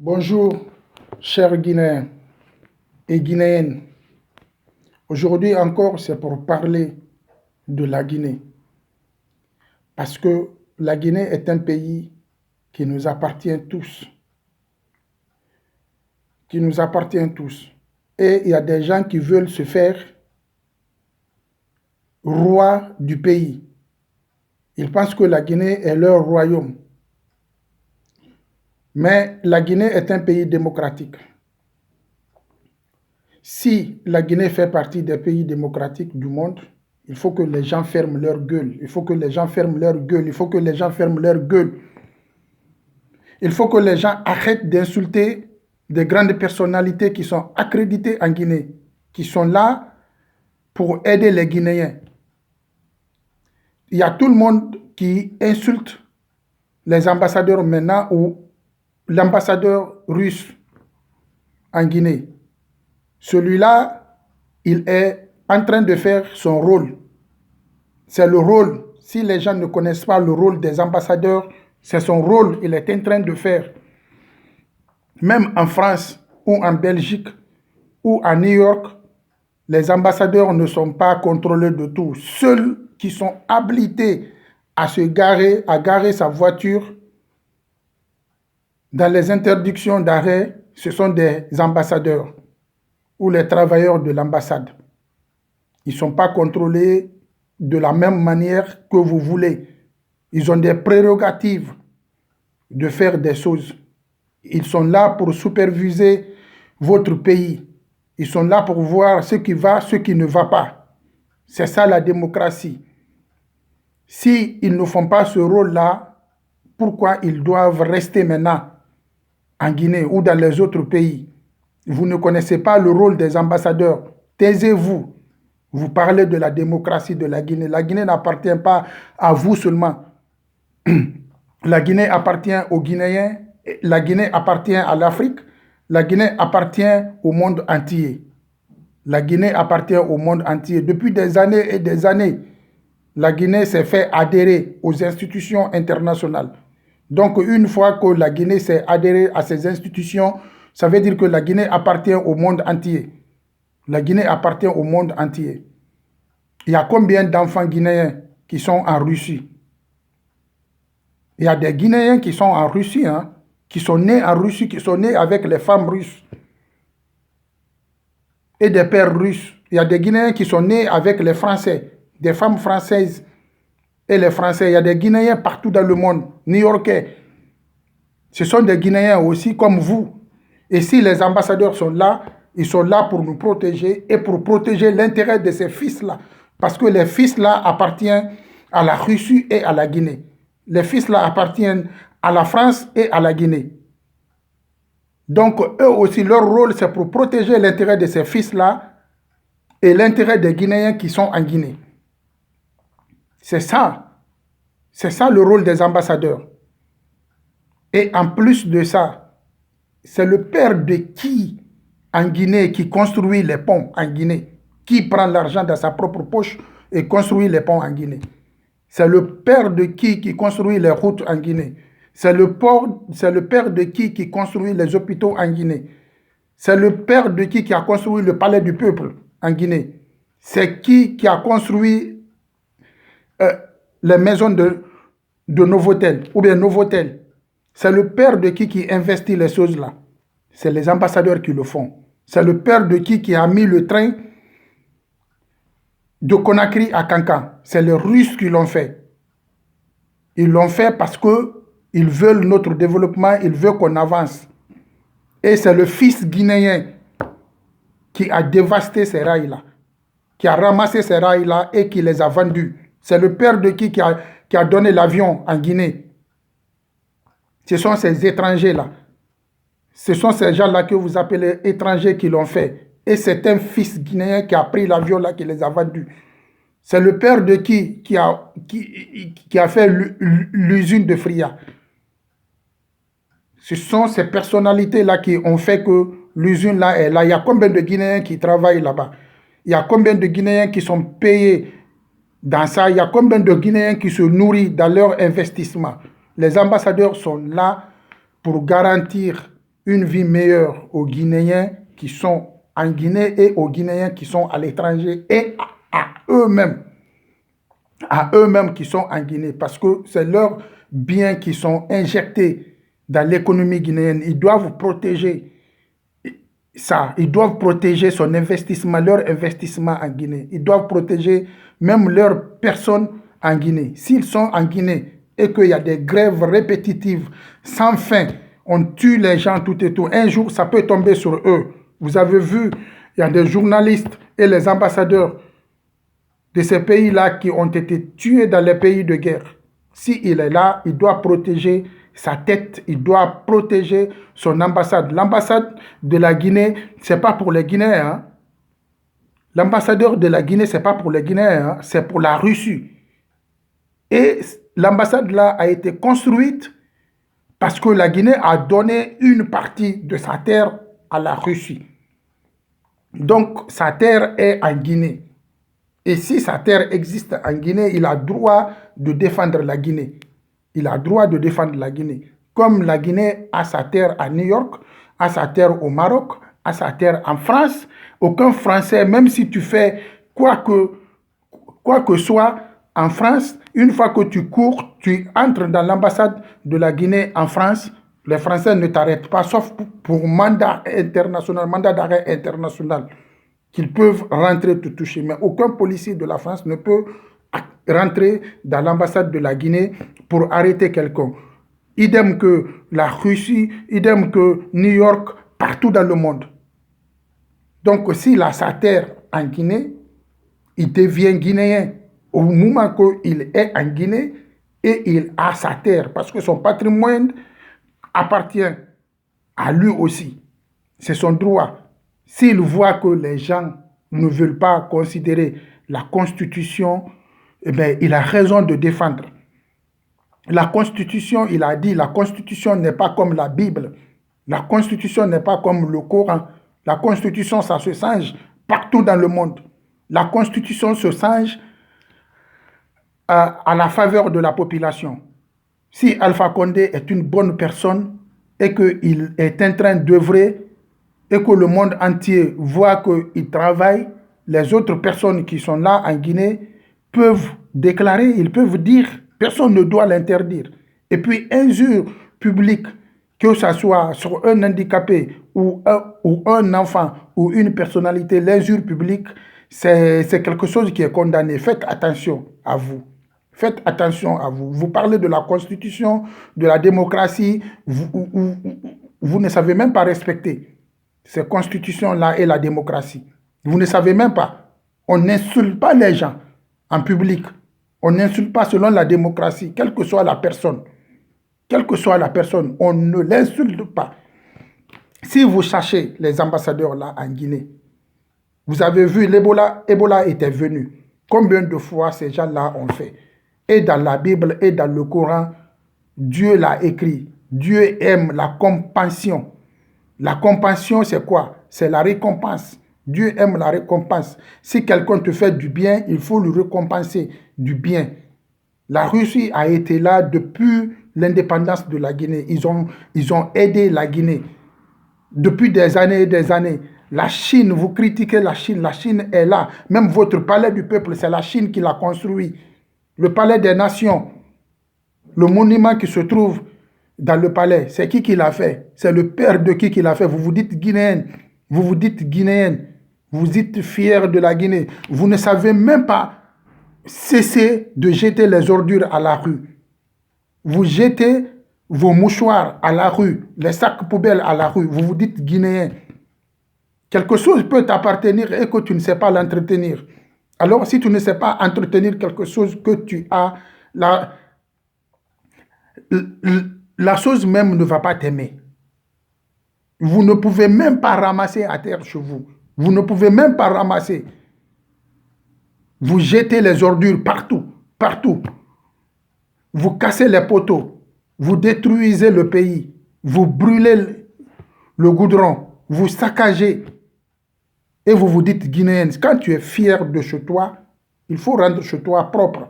Bonjour, chers Guinéens et Guinéennes. Aujourd'hui encore, c'est pour parler de la Guinée. Parce que la Guinée est un pays qui nous appartient tous. Qui nous appartient tous. Et il y a des gens qui veulent se faire roi du pays. Ils pensent que la Guinée est leur royaume. Mais la Guinée est un pays démocratique. Si la Guinée fait partie des pays démocratiques du monde, il faut que les gens ferment leur gueule. Il faut que les gens ferment leur gueule. Il faut que les gens ferment leur gueule. Il faut que les gens arrêtent d'insulter des grandes personnalités qui sont accréditées en Guinée, qui sont là pour aider les Guinéens. Il y a tout le monde qui insulte les ambassadeurs maintenant ou l'ambassadeur russe en Guinée. Celui-là, il est en train de faire son rôle. C'est le rôle. Si les gens ne connaissent pas le rôle des ambassadeurs, c'est son rôle. Il est en train de faire. Même en France ou en Belgique ou à New York, les ambassadeurs ne sont pas contrôlés de tout. Ceux qui sont habilités à garer sa voiture dans les interdictions d'arrêt, ce sont des ambassadeurs ou les travailleurs de l'ambassade. Ils ne sont pas contrôlés de la même manière que vous voulez. Ils ont des prérogatives de faire des choses. Ils sont là pour superviser votre pays. Ils sont là pour voir ce qui va, ce qui ne va pas. C'est ça la démocratie. S'ils ne font pas ce rôle-là, pourquoi ils doivent rester maintenant en Guinée ou dans les autres pays? Vous ne connaissez pas le rôle des ambassadeurs. Taisez-vous. Vous parlez de la démocratie de la Guinée. La Guinée n'appartient pas à vous seulement. La Guinée appartient aux Guinéens. La Guinée appartient à l'Afrique. La Guinée appartient au monde entier. La Guinée appartient au monde entier. Depuis des années et des années, la Guinée s'est fait adhérer aux institutions internationales. Donc, une fois que la Guinée s'est adhérée à ces institutions, ça veut dire que la Guinée appartient au monde entier. La Guinée appartient au monde entier. Il y a combien d'enfants guinéens qui sont en Russie? Il y a des Guinéens qui sont en Russie, qui sont nés en Russie, qui sont nés avec les femmes russes et des pères russes. Il y a des Guinéens qui sont nés avec les Français, des femmes françaises et les Français. Il y a des Guinéens partout dans le monde, New-Yorkais. Ce sont des Guinéens aussi comme vous. Et si les ambassadeurs sont là, ils sont là pour nous protéger et pour protéger l'intérêt de ces fils-là. Parce que les fils-là appartiennent à la Russie et à la Guinée. Les fils-là appartiennent à la France et à la Guinée. Donc, eux aussi, leur rôle, c'est pour protéger l'intérêt de ces fils-là et l'intérêt des Guinéens qui sont en Guinée. C'est ça. C'est ça le rôle des ambassadeurs. Et en plus de ça, c'est le père de qui en Guinée qui construit les ponts en Guinée, qui prend l'argent dans sa propre poche et construit les ponts en Guinée. C'est le père de qui construit les routes en Guinée. C'est le père de qui construit les hôpitaux en Guinée. C'est le père de qui a construit le palais du peuple en Guinée. C'est qui a construit les maisons de Novotel ou bien Novotel. C'est le père de qui investit les choses là. C'est les ambassadeurs qui le font. C'est le père de qui a mis le train de Conakry à Cancan. C'est les Russes qui l'ont fait. Ils l'ont fait parce qu'ils veulent notre développement, ils veulent qu'on avance. Et c'est le fils guinéen qui a dévasté ces rails-là, qui a ramassé ces rails-là et qui les a vendus. C'est le père de qui a donné l'avion en Guinée. Ce sont ces étrangers-là. Ce sont ces gens-là que vous appelez étrangers qui l'ont fait. Et c'est un fils guinéen qui a pris l'avion là, qui les a vendus. C'est le père de qui a fait l'usine de Fria. Ce sont ces personnalités-là qui ont fait que l'usine là est là. Il y a combien de Guinéens qui travaillent là-bas? Il y a combien de Guinéens qui sont payés dans ça? Il y a combien de Guinéens qui se nourrissent dans leur investissement? Les ambassadeurs sont là pour garantir une vie meilleure aux Guinéens qui sont en Guinée et aux Guinéens qui sont à l'étranger et à eux-mêmes, qui sont en Guinée, parce que c'est leurs biens qui sont injectés dans l'économie guinéenne. Ils doivent protéger ça, ils doivent protéger son investissement, leur investissement en Guinée. Ils doivent protéger même leurs personnes en Guinée. S'ils sont en Guinée et qu'il y a des grèves répétitives sans fin, on tue les gens tout et tout, un jour ça peut tomber sur eux. Vous avez vu, il y a des journalistes et les ambassadeurs de ces pays-là qui ont été tués dans les pays de guerre. S'il est là, il doit protéger sa tête, il doit protéger son ambassade. L'ambassade de la Guinée, ce n'est pas pour les Guinéens. Hein. L'ambassadeur de la Guinée, ce n'est pas pour les Guinéens, hein, c'est pour la Russie. Et l'ambassade là a été construite parce que la Guinée a donné une partie de sa terre à la Russie. Donc, sa terre est en Guinée. Et si sa terre existe en Guinée, il a droit de défendre la Guinée. Il a droit de défendre la Guinée. Comme la Guinée a sa terre à New York, a sa terre au Maroc, a sa terre en France, aucun Français, même si tu fais quoi que soit en France, une fois que tu cours, tu entres dans l'ambassade de la Guinée en France, les Français ne t'arrêtent pas, sauf pour mandat international, mandat d'arrêt international, qu'ils peuvent rentrer te toucher. Mais aucun policier de la France ne peut rentrer dans l'ambassade de la Guinée pour arrêter quelqu'un. Idem que la Russie, idem que New York, partout dans le monde. Donc s'il a sa terre en Guinée, il devient guinéen au moment qu'il est en Guinée et il a sa terre parce que son patrimoine appartient à lui aussi. C'est son droit. S'il voit que les gens ne veulent pas considérer la Constitution, eh bien, il a raison de défendre. La Constitution, il a dit, la Constitution n'est pas comme la Bible. La Constitution n'est pas comme le Coran. La Constitution, ça se singe partout dans le monde. La Constitution se singe à la faveur de la population. Si Alpha Condé est une bonne personne et qu'il est en train d'œuvrer et que le monde entier voit qu'il travaille, les autres personnes qui sont là en Guinée peuvent déclarer, ils peuvent dire, personne ne doit l'interdire. Et puis, injure publique, que ce soit sur un handicapé ou un enfant ou une personnalité, l'injure publique, c'est quelque chose qui est condamné. Faites attention à vous. Faites attention à vous. Vous parlez de la Constitution, de la démocratie, vous ne savez même pas respecter ces constitutions-là et la démocratie. Vous ne savez même pas. On n'insulte pas les gens en public. On n'insulte pas selon la démocratie, quelle que soit la personne. Quelle que soit la personne, on ne l'insulte pas. Si vous cherchez les ambassadeurs là en Guinée, vous avez vu l'Ebola était venu. Combien de fois ces gens-là ont fait? Et dans la Bible et dans le Coran, Dieu l'a écrit. Dieu aime la compassion. La compassion, c'est quoi? C'est la récompense. Dieu aime la récompense. Si quelqu'un te fait du bien, il faut lui récompenser du bien. La Russie a été là depuis l'indépendance de la Guinée. Ils ont aidé la Guinée depuis des années et des années. La Chine, vous critiquez la Chine est là. Même votre palais du peuple, c'est la Chine qui l'a construit. Le palais des nations, le monument qui se trouve dans le palais, c'est qui l'a fait? C'est le père de qui l'a fait? Vous vous dites guinéenne, vous vous dites guinéenne, vous êtes fiers de la Guinée. Vous ne savez même pas cesser de jeter les ordures à la rue. Vous jetez vos mouchoirs à la rue, les sacs poubelles à la rue, vous vous dites guinéen. Quelque chose peut t'appartenir et que tu ne sais pas l'entretenir. Alors, si tu ne sais pas entretenir quelque chose que tu as, la chose même ne va pas t'aimer. Vous ne pouvez même pas ramasser à terre chez vous. Vous ne pouvez même pas ramasser. Vous jetez les ordures partout, partout. Vous cassez les poteaux. Vous détruisez le pays. Vous brûlez le goudron. Vous saccagez. Et vous vous dites guinéenne. Quand tu es fier de chez toi, il faut rendre chez toi propre.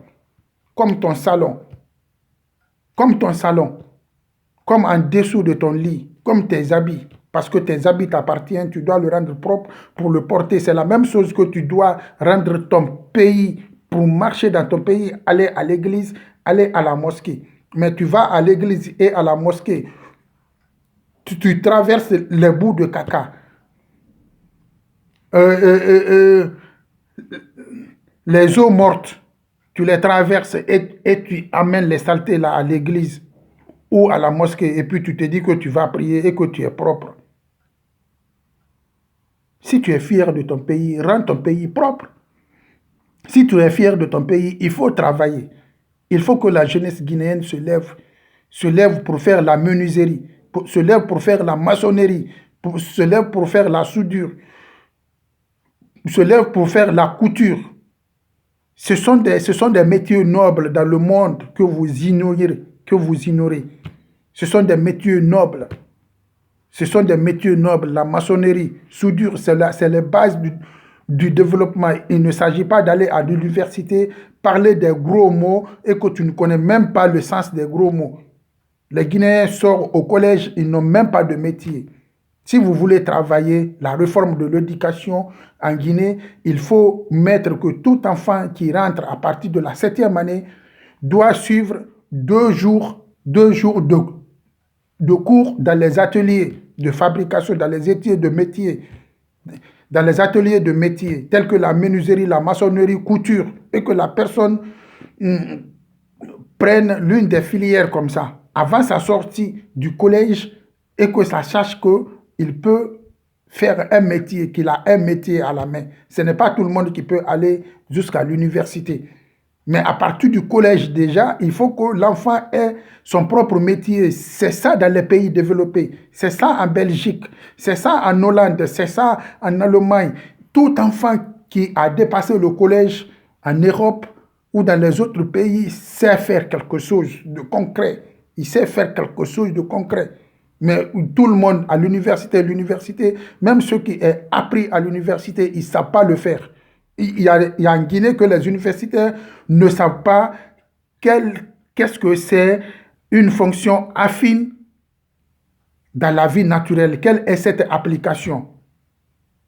Comme ton salon. Comme ton salon. Comme en dessous de ton lit. comme tes habits. Parce que tes habits t'appartiennent, tu dois le rendre propre pour le porter. C'est la même chose que tu dois rendre ton pays pour marcher dans ton pays, aller à l'église, aller à la mosquée. Mais tu vas à l'église et à la mosquée, tu traverses les bouts de caca. Les eaux mortes, tu les traverses et tu amènes les saletés là à l'église ou à la mosquée et puis tu te dis que tu vas prier et que tu es propre. Si tu es fier de ton pays, rends ton pays propre. Si tu es fier de ton pays, il faut travailler. Il faut que la jeunesse guinéenne se lève pour faire la menuiserie, se lève pour faire la maçonnerie, se lève pour faire la soudure, se lève pour faire la couture. Ce sont des métiers nobles dans le monde que vous ignorez, Ce sont des métiers nobles. Ce sont des métiers nobles. La maçonnerie, soudure, c'est les bases du développement. Il ne s'agit pas d'aller à l'université, parler des gros mots et que tu ne connais même pas le sens des gros mots. Les Guinéens sortent au collège, ils n'ont même pas de métier. Si vous voulez travailler la réforme de l'éducation en Guinée, il faut mettre que tout enfant qui rentre à partir de la 7e année doit suivre 2 jours de cours dans les ateliers de fabrication, dans les ateliers de métier, tels que la menuiserie, la maçonnerie, couture, et que la personne prenne l'une des filières comme ça, avant sa sortie du collège, et que ça sache qu'il peut faire un métier, qu'il a un métier à la main. Ce n'est pas tout le monde qui peut aller jusqu'à l'université. Mais à partir du collège déjà, il faut que l'enfant ait son propre métier. C'est ça dans les pays développés. C'est ça en Belgique. C'est ça en Hollande. C'est ça en Allemagne. Tout enfant qui a dépassé le collège en Europe ou dans les autres pays sait faire quelque chose de concret. Il sait faire quelque chose de concret. Mais tout le monde à l'université, même ceux qui ont appris à l'université, ils ne savent pas le faire. Il y a en Guinée que les universitaires ne savent pas qu'est-ce que c'est une fonction affine dans la vie naturelle. Quelle est cette application?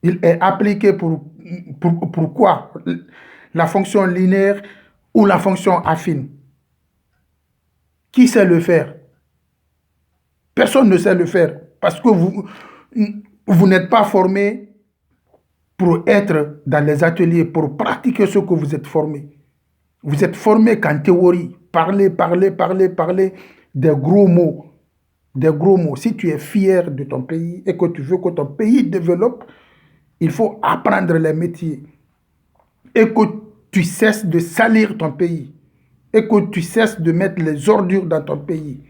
Il est appliqué pour quoi? La fonction linéaire ou la fonction affine? Qui sait le faire? Personne ne sait le faire parce que vous n'êtes pas formé pour être dans les ateliers, pour pratiquer ce que vous êtes formé. Vous êtes formé qu'en théorie. Parler, des gros mots. Des gros mots. Si tu es fier de ton pays et que tu veux que ton pays développe, il faut apprendre les métiers. Et que tu cesses de salir ton pays. Et que tu cesses de mettre les ordures dans ton pays.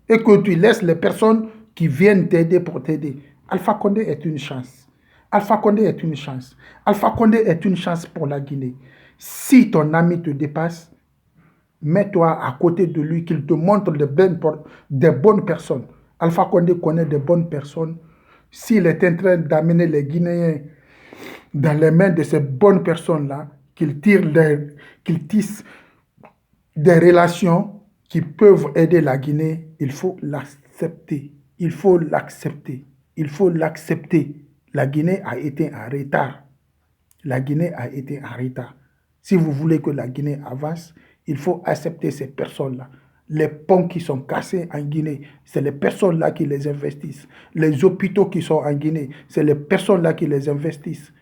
Et que tu laisses les personnes qui viennent t'aider pour t'aider. Alpha Condé est une chance. Alpha Condé est une chance. Alpha Condé est une chance pour la Guinée. Si ton ami te dépasse, mets-toi à côté de lui, qu'il te montre des bonnes personnes. Alpha Condé connaît de bonnes personnes. S'il est en train d'amener les Guinéens dans les mains de ces bonnes personnes-là, qu'il tisse des relations qui peuvent aider la Guinée, il faut l'accepter. Il faut l'accepter. Il faut l'accepter. La Guinée a été en retard. La Guinée a été en retard. Si vous voulez que la Guinée avance, il faut accepter ces personnes-là. Les ponts qui sont cassés en Guinée, c'est les personnes-là qui les investissent. Les hôpitaux qui sont en Guinée, c'est les personnes-là qui les investissent.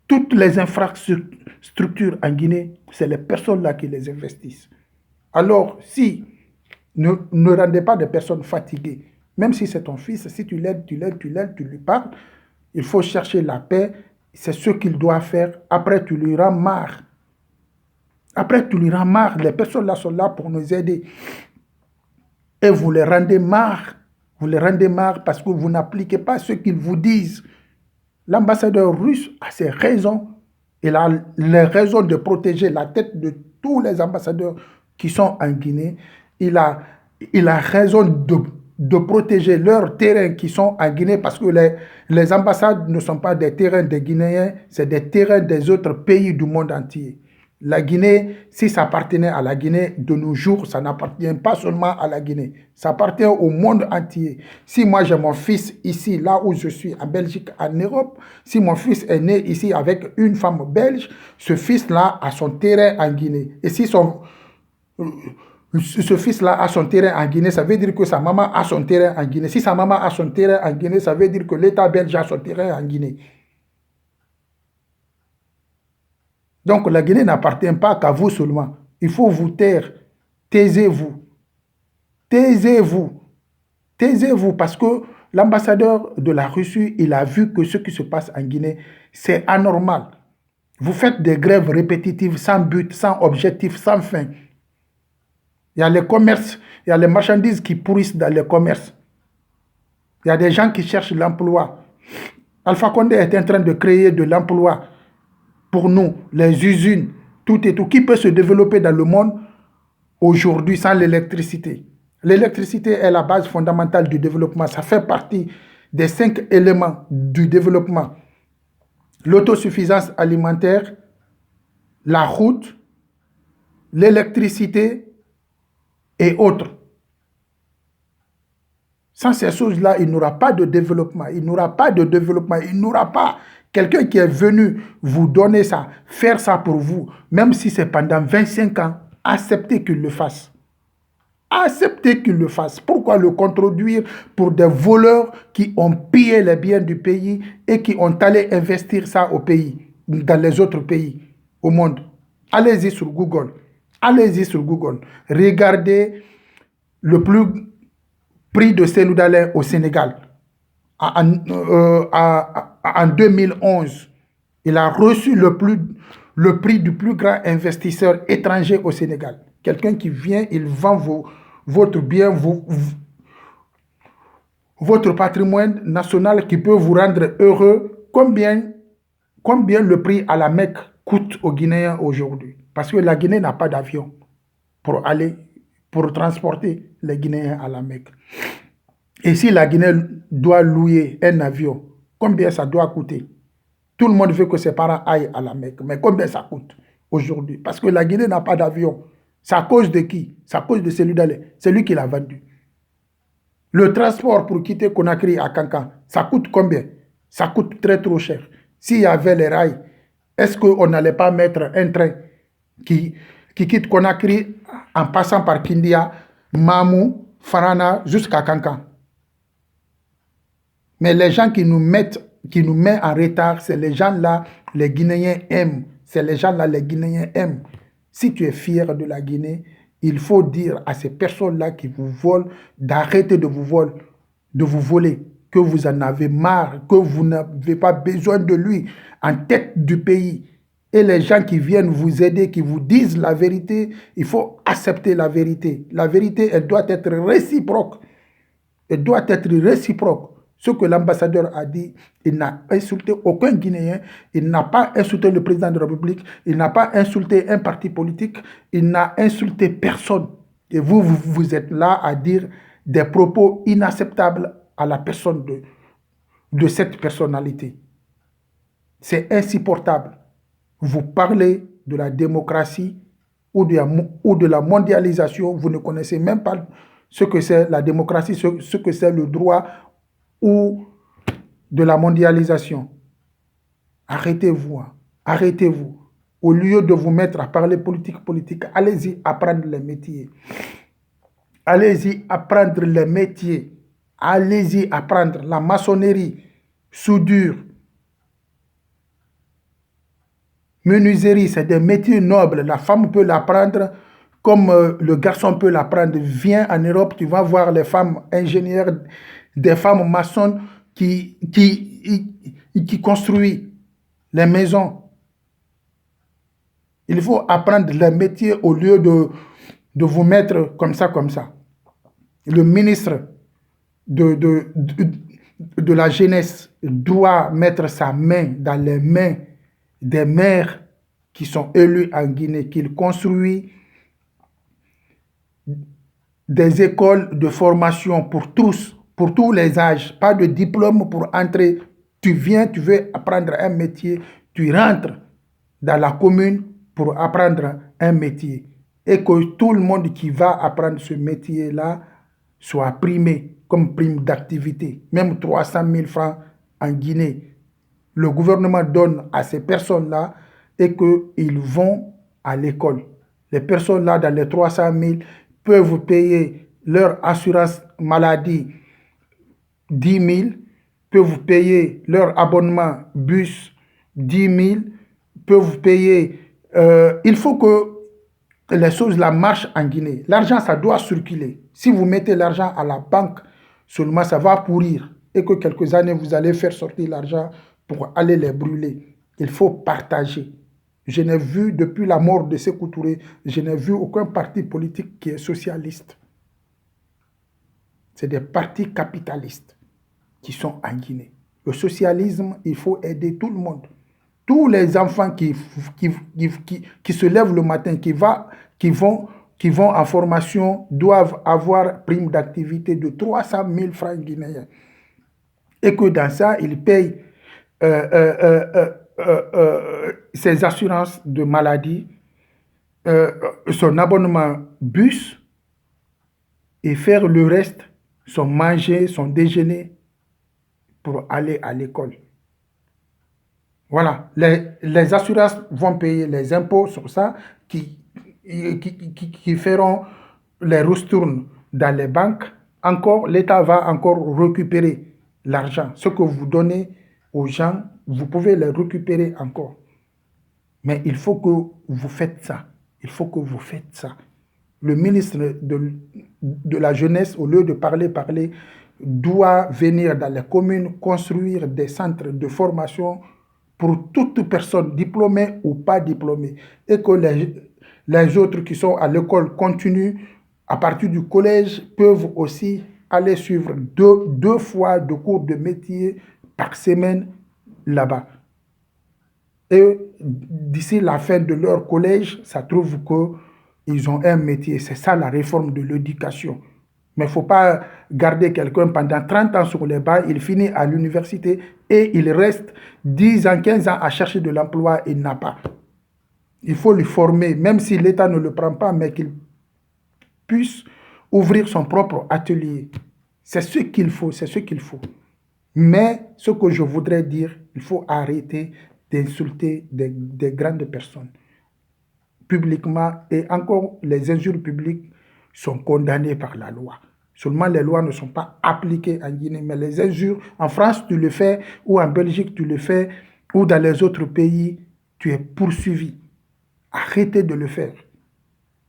Toutes les infrastructures en Guinée, c'est les personnes-là qui les investissent. Alors, si ne rendez pas des personnes fatiguées, même si c'est ton fils, si tu l'aides, tu lui parles, il faut chercher la paix, c'est ce qu'il doit faire. Après, tu lui rends marre. Les personnes là sont là pour nous aider. Et vous les rendez marre. Parce que vous n'appliquez pas ce qu'ils vous disent. L'ambassadeur russe a ses raisons. Il a les raisons de protéger la tête de tous les ambassadeurs qui sont en Guinée. Il a raison de protéger leurs terrains qui sont en Guinée parce que les ambassades ne sont pas des terrains des Guinéens, c'est des terrains des autres pays du monde entier. La Guinée, si ça appartenait à la Guinée de nos jours, ça n'appartient pas seulement à la Guinée, ça appartient au monde entier. Si moi j'ai mon fils ici, là où je suis, en Belgique, en Europe, si mon fils est né ici avec une femme belge, ce fils-là a son terrain en Guinée. Et si ce fils-là a son terrain en Guinée, ça veut dire que sa maman a son terrain en Guinée. Si sa maman a son terrain en Guinée, ça veut dire que l'État belge a son terrain en Guinée. Donc la Guinée n'appartient pas qu'à vous seulement. Il faut vous taire. Taisez-vous. Taisez-vous. Taisez-vous parce que l'ambassadeur de la Russie, il a vu que ce qui se passe en Guinée, c'est anormal. Vous faites des grèves répétitives sans but, sans objectif, sans fin. Il y a les commerces, il y a les marchandises qui pourrissent dans les commerces. Il y a des gens qui cherchent l'emploi. Alpha Condé est en train de créer de l'emploi pour nous, les usines, tout et tout. Qui peut se développer dans le monde aujourd'hui sans l'électricité? L'électricité est la base fondamentale du développement. Ça fait partie des 5 éléments du développement. L'autosuffisance alimentaire, la route, l'électricité et autres. Sans ces choses-là, il n'y aura pas de développement. Il n'y aura pas de développement. Il n'y aura pas quelqu'un qui est venu vous donner ça, faire ça pour vous, même si c'est pendant 25 ans, acceptez qu'il le fasse. Acceptez qu'il le fasse. Pourquoi le contredire pour des voleurs qui ont pillé les biens du pays et qui ont allé investir ça au pays, dans les autres pays, au monde? Allez-y sur Google. Allez-y sur Google. Regardez le prix de cellule d'Alain au Sénégal. En 2011, il a reçu le prix du plus grand investisseur étranger au Sénégal. Quelqu'un qui vient, il vend votre bien, votre patrimoine national qui peut vous rendre heureux. Combien le prix à la Mecque coûte aux Guinéens aujourd'hui? Parce que la Guinée n'a pas d'avion pour transporter les Guinéens à la Mecque. Et si la Guinée doit louer un avion, combien ça doit coûter? Tout le monde veut que ses parents aillent à la Mecque. Mais combien ça coûte aujourd'hui? Parce que la Guinée n'a pas d'avion. C'est à cause de qui? C'est à cause de celui d'aller. C'est lui qui l'a vendu. Le transport pour quitter Conakry à Kankan, ça coûte combien? Ça coûte très trop cher. S'il y avait les rails, est-ce qu'on n'allait pas mettre un train qui quitte Conakry en passant par Kindia, Mamou, Farana jusqu'à Kankan? Mais les gens qui nous mettent en retard, c'est les gens-là, les Guinéens aiment. C'est les gens-là, les Guinéens aiment. Si tu es fier de la Guinée, il faut dire à ces personnes-là qui vous volent d'arrêter de vous voler, que vous en avez marre, que vous n'avez pas besoin de lui en tête du pays. Et les gens qui viennent vous aider, qui vous disent la vérité, il faut accepter la vérité. La vérité, elle doit être réciproque. Elle doit être réciproque. Ce que l'ambassadeur a dit, il n'a insulté aucun Guinéen, il n'a pas insulté le président de la République, il n'a pas insulté un parti politique, il n'a insulté personne. Et vous êtes là à dire des propos inacceptables à la personne de cette personnalité. C'est insupportable. Vous parlez de la démocratie ou de la mondialisation, vous ne connaissez même pas ce que c'est la démocratie, ce que c'est le droit ou de la mondialisation. Arrêtez-vous, hein. Arrêtez-vous. Au lieu de vous mettre à parler politique, allez-y apprendre les métiers. Allez-y apprendre les métiers. Allez-y apprendre la maçonnerie, soudure, menuiserie, c'est des métiers nobles. La femme peut l'apprendre comme le garçon peut l'apprendre. Viens en Europe, tu vas voir les femmes ingénieures, des femmes maçonnes qui construisent les maisons. Il faut apprendre les métiers au lieu de vous mettre comme ça, comme ça. Le ministre de la jeunesse doit mettre sa main dans les mains des maires qui sont élus en Guinée, qu'il construit des écoles de formation pour tous les âges, pas de diplôme pour entrer. Tu viens, tu veux apprendre un métier, tu rentres dans la commune pour apprendre un métier et que tout le monde qui va apprendre ce métier-là soit primé comme prime d'activité, même 300 000 francs en Guinée. Le gouvernement donne à ces personnes-là et qu'ils vont à l'école. Les personnes-là, dans les 300 000, peuvent payer leur assurance maladie 10 000, peuvent payer leur abonnement bus 10 000, peuvent payer... il faut que les choses là marchent en Guinée. L'argent, ça doit circuler. Si vous mettez l'argent à la banque, seulement ça va pourrir. Et que quelques années, vous allez faire sortir l'argent pour aller les brûler. Il faut partager. Je n'ai vu, depuis la mort de Sékou Touré, je n'ai vu aucun parti politique qui est socialiste. C'est des partis capitalistes qui sont en Guinée. Le socialisme, il faut aider tout le monde. Tous les enfants qui se lèvent le matin, qui vont en formation, doivent avoir prime d'activité de 300 000 francs guinéens. Et que dans ça, ils payent ses assurances de maladie, son abonnement bus, et faire le reste, son manger, son déjeuner, pour aller à l'école. Voilà, les assurances vont payer les impôts sur ça, qui feront les ristournes dans les banques. Encore, l'État va encore récupérer l'argent. Ce que vous donnez aux gens, vous pouvez les récupérer encore. Mais il faut que vous faites ça. Il faut que vous faites ça. Le ministre de la Jeunesse, au lieu de parler, doit venir dans les communes construire des centres de formation pour toute personne, diplômée ou pas diplômée, et que les autres qui sont à l'école continuent, à partir du collège, peuvent aussi aller suivre deux fois de cours de métier par semaine là-bas. Et d'ici la fin de leur collège, ça trouve qu'ils ont un métier. C'est ça la réforme de l'éducation. Mais il ne faut pas garder quelqu'un pendant 30 ans sur les bancs, il finit à l'université et il reste 10 ans, 15 ans à chercher de l'emploi, il n'a pas. Il faut le former, même si l'État ne le prend pas, mais qu'il puisse ouvrir son propre atelier. C'est ce qu'il faut, c'est ce qu'il faut. Mais ce que je voudrais dire, il faut arrêter d'insulter des grandes personnes publiquement, et encore les injures publiques sont condamnées par la loi. Seulement les lois ne sont pas appliquées en Guinée, mais les injures, en France tu le fais, ou en Belgique tu le fais, ou dans les autres pays, tu es poursuivi. Arrêtez de le faire.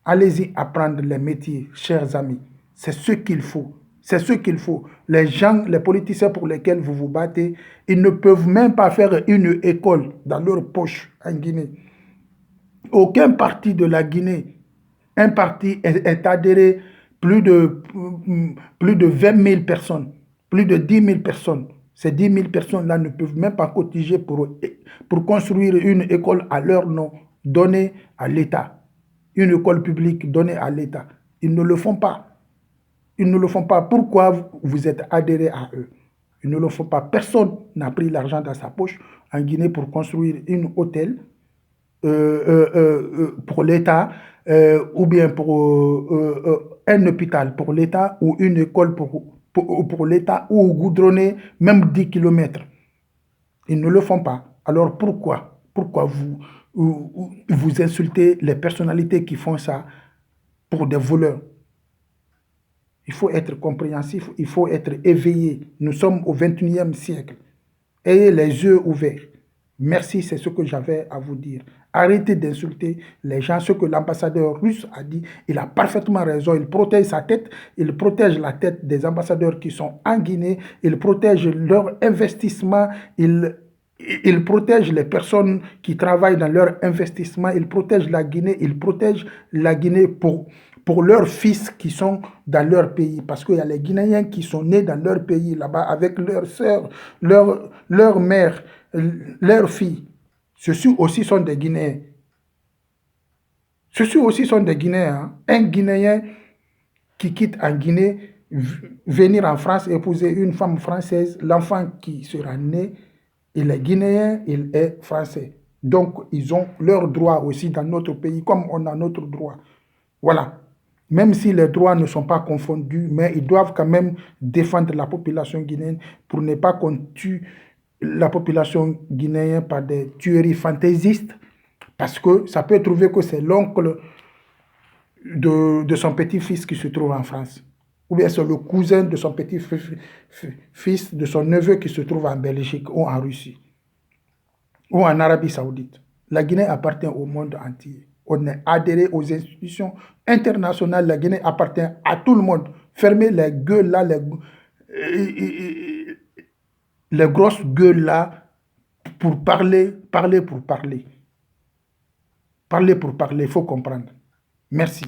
Allez-y apprendre les métiers, chers amis. C'est ce qu'il faut. C'est ce qu'il faut. Les gens, les politiciens pour lesquels vous vous battez, ils ne peuvent même pas faire une école dans leur poche en Guinée. Aucun parti de la Guinée, un parti est adhéré plus de 20 000 personnes, plus de 10 000 personnes. Ces 10 000 personnes-là ne peuvent même pas cotiser pour construire une école à leur nom, donnée à l'État. Une école publique donnée à l'État. Ils ne le font pas. Ils ne le font pas. Pourquoi vous êtes adhéré à eux? Ils ne le font pas. Personne n'a pris l'argent dans sa poche en Guinée pour construire un hôtel pour l'État, ou bien pour un hôpital pour l'État, ou une école pour l'État, ou goudronner même 10 km. Ils ne le font pas. Alors pourquoi vous insultez les personnalités qui font ça pour des voleurs? Il faut être compréhensif, il faut être éveillé. Nous sommes au 21e siècle. Ayez les yeux ouverts. Merci, c'est ce que j'avais à vous dire. Arrêtez d'insulter les gens. Ce que l'ambassadeur russe a dit, il a parfaitement raison. Il protège sa tête, il protège la tête des ambassadeurs qui sont en Guinée, il protège leur investissement, il protège les personnes qui travaillent dans leur investissement, il protège la Guinée pour leurs fils qui sont dans leur pays. Parce qu'il y a les Guinéens qui sont nés dans leur pays, là-bas, avec leurs sœurs, leur mère, leurs filles. Ceux-ci aussi sont des Guinéens. Ceux-ci aussi sont des Guinéens. Un Guinéen qui quitte en Guinée, venir en France, épouser une femme française, l'enfant qui sera né, il est Guinéen, il est français. Donc, ils ont leurs droits aussi dans notre pays, comme on a notre droit. Voilà. Même si les droits ne sont pas confondus, mais ils doivent quand même défendre la population guinéenne pour ne pas qu'on tue la population guinéenne par des tueries fantaisistes, parce que ça peut trouver que c'est l'oncle de son petit-fils qui se trouve en France. Ou bien c'est le cousin de son petit-fils, de son neveu qui se trouve en Belgique ou en Russie ou en Arabie Saoudite. La Guinée appartient au monde entier. On est adhéré aux institutions internationales. La Guinée appartient à tout le monde. Fermez les gueules là, les grosses gueules là, pour parler, parler pour parler. Parler pour parler, il faut comprendre. Merci.